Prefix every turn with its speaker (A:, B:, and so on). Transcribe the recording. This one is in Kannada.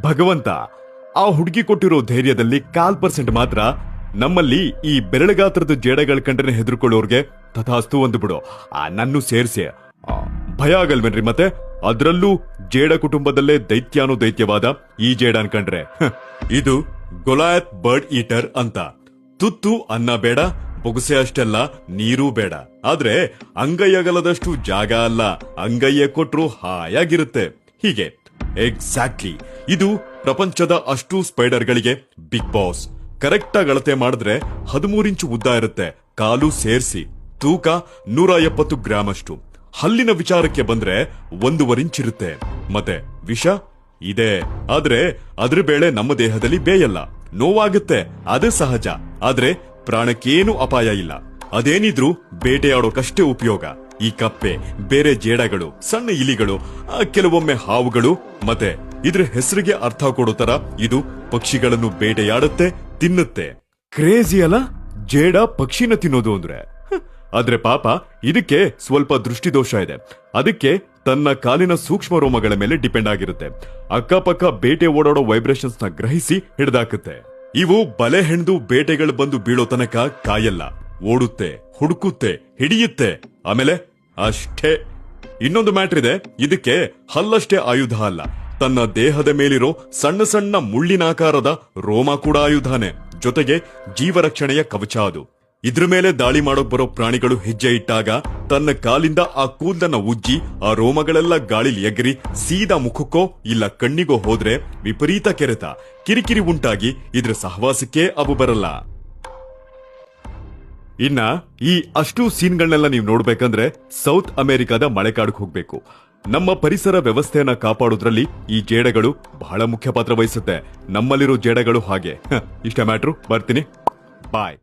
A: ಭಗವಂತ, ಆ ಹುಡುಗಿ ಕೊಟ್ಟಿರೋ ಧೈರ್ಯದಲ್ಲಿ 1% ಮಾತ್ರ ನಮ್ಮಲ್ಲಿ ಈ ಬೆರಳುಗಾತ್ರದ ಜೇಡಗಳ ಕಂಡ್ರೆ ಹೆದರ್ಕೊಳ್ಳೋರ್ಗೆ ತಥಾಸ್ತು ಒಂದು ಬಿಡು, ನನ್ನೂ ಸೇರ್ಸಿ. ಭಯ ಆಗಲ್ವೇನ್ರಿ ಮತ್ತೆ? ಅದ್ರಲ್ಲೂ ಜೇಡ ಕುಟುಂಬದಲ್ಲೇ ದೈತ್ಯವಾದ ಈ ಜೇಡ ಅನ್ಕಂಡ್ರೆ. ಇದು ಗೊಲಾಯತ್ ಬರ್ಡ್ ಈಟರ್ ಅಂತ. ತುತ್ತು ಅನ್ನ ಬೇಡ, ಬೊಗಸೆ ಅಷ್ಟೆಲ್ಲ ನೀರೂ ಬೇಡ. ಆದ್ರೆ ಅಂಗೈ ಅಗಲದಷ್ಟು ಜಾಗ ಅಲ್ಲ, ಅಂಗೈಯೇ ಕೊಟ್ರು ಹಾಯಾಗಿರುತ್ತೆ. ಹೀಗೆ ಎಕ್ಸಾಕ್ಟ್ಲಿ ಇದು ಪ್ರಪಂಚದ ಅಷ್ಟು ಸ್ಪೈಡರ್ಗಳಿಗೆ ಬಿಗ್ ಬಾಸ್. ಕರೆಕ್ಟ್ ಆಗಿ ಅಳತೆ ಮಾಡಿದ್ರೆ 13 ಇಂಚು ಉದ್ದ ಇರುತ್ತೆ, ಕಾಲು ಸೇರಿಸಿ. ತೂಕ 170 ಗ್ರಾಮ್ ಅಷ್ಟು. ಹಲ್ಲಿನ ವಿಚಾರಕ್ಕೆ ಬಂದ್ರೆ 1.5 ಇಂಚ್ ಇರುತ್ತೆ. ಮತ್ತೆ ವಿಷ ಇದೆ, ಆದ್ರೆ ಅದ್ರ ಬೇಳೆ ನಮ್ಮ ದೇಹದಲ್ಲಿ ಬೇಯಲ್ಲ, ನೋವಾಗುತ್ತೆ, ಅದೇ ಸಹಜ. ಆದ್ರೆ ಪ್ರಾಣಕ್ಕೇನು ಅಪಾಯ ಇಲ್ಲ. ಅದೇನಿದ್ರೂ ಬೇಟೆಯಾಡೋಕಷ್ಟೇ ಉಪಯೋಗ. ಈ ಕಪ್ಪೆ, ಬೇರೆ ಜೇಡಗಳು, ಸಣ್ಣ ಇಲಿಗಳು, ಕೆಲವೊಮ್ಮೆ ಹಾವುಗಳು, ಮತ್ತೆ ಇದ್ರ ಹೆಸರಿಗೆ ಅರ್ಥ ಕೊಡೋ ತರ ಇದು ಪಕ್ಷಿಗಳನ್ನು ಬೇಟೆಯಾಡುತ್ತೆ, ತಿನ್ನುತ್ತೆ. ಕ್ರೇಜಿ ಅಲ್ಲ ಜೇಡ ಪಕ್ಷಿನ ತಿನ್ನೋದು ಅಂದ್ರೆ. ಆದ್ರೆ ಪಾಪ ಇದಕ್ಕೆ ಸ್ವಲ್ಪ ದೃಷ್ಟಿದೋಷ ಇದೆ. ಅದಕ್ಕೆ ತನ್ನ ಕಾಲಿನ ಸೂಕ್ಷ್ಮ ರೋಮಗಳ ಮೇಲೆ ಡಿಪೆಂಡ್ ಆಗಿರುತ್ತೆ. ಅಕ್ಕಪಕ್ಕ ಬೇಟೆ ಓಡಾಡೋ ವೈಬ್ರೇಷನ್ಸ್ ನ ಗ್ರಹಿಸಿ ಹಿಡಿದಾಕುತ್ತೆ. ಇವು ಬಲೆ ಹೆಣ್ದು ಬೇಟೆಗಳು ಬಂದು ಬೀಳೋ ತನಕ ಕಾಯಲ್ಲ, ಓಡುತ್ತೆ, ಹುಡುಕುತ್ತೆ, ಹಿಡಿಯುತ್ತೆ, ಆಮೇಲೆ ಅಷ್ಟೇ. ಇನ್ನೊಂದು ಮ್ಯಾಟ್ರ್ ಇದೆ, ಇದಕ್ಕೆ ಹಲ್ಲಷ್ಟೇ ಆಯುಧ ಅಲ್ಲ, ತನ್ನ ದೇಹದ ಮೇಲಿರೋ ಸಣ್ಣ ಸಣ್ಣ ಮುಳ್ಳಿನಾಕಾರದ ರೋಮ ಕೂಡ ಆಯುಧಾನೆ. ಜೊತೆಗೆ ಜೀವರಕ್ಷಣೆಯ ಕವಚ ಅದು. ಇದ್ರ ಮೇಲೆ ದಾಳಿ ಮಾಡೋಕ್ ಬರೋ ಪ್ರಾಣಿಗಳು ಹೆಜ್ಜೆ ಇಟ್ಟಾಗ ತನ್ನ ಕಾಲಿಂದ ಆ ಕೂದಲನ್ನ ಉಜ್ಜಿ ಆ ರೋಮಗಳೆಲ್ಲ ಗಾಳಿಲಿ ಎಗರಿ ಸೀದಾ ಮುಖಕ್ಕೋ ಇಲ್ಲ ಕಣ್ಣಿಗೋ ಹೋದ್ರೆ ವಿಪರೀತ ಕೆರೆತ, ಕಿರಿಕಿರಿ ಉಂಟಾಗಿ ಇದ್ರ ಸಹವಾಸಕ್ಕೆ ಅವು ಬರಲ್ಲ. ಇನ್ನ ಈ ಅಷ್ಟು ಸೀನ್ಗಳನ್ನೆಲ್ಲ ನೀವು ನೋಡ್ಬೇಕಂದ್ರೆ ಸೌತ್ ಅಮೆರಿಕಾದ ಮಳೆಕಾಡಿಗೆ ಹೋಗ್ಬೇಕು. ನಮ್ಮ ಪರಿಸರ ವ್ಯವಸ್ಥೆಯನ್ನ ಕಾಪಾಡೋದ್ರಲ್ಲಿ ಈ ಜೇಡಗಳು ಬಹಳ ಮುಖ್ಯ ಪಾತ್ರ ವಹಿಸುತ್ತೆ. ನಮ್ಮಲ್ಲಿರೋ ಜೇಡಗಳು ಹಾಗೆ. ಇಷ್ಟ ಮ್ಯಾಟ್ರು, ಬರ್ತೀನಿ, ಬಾಯ್.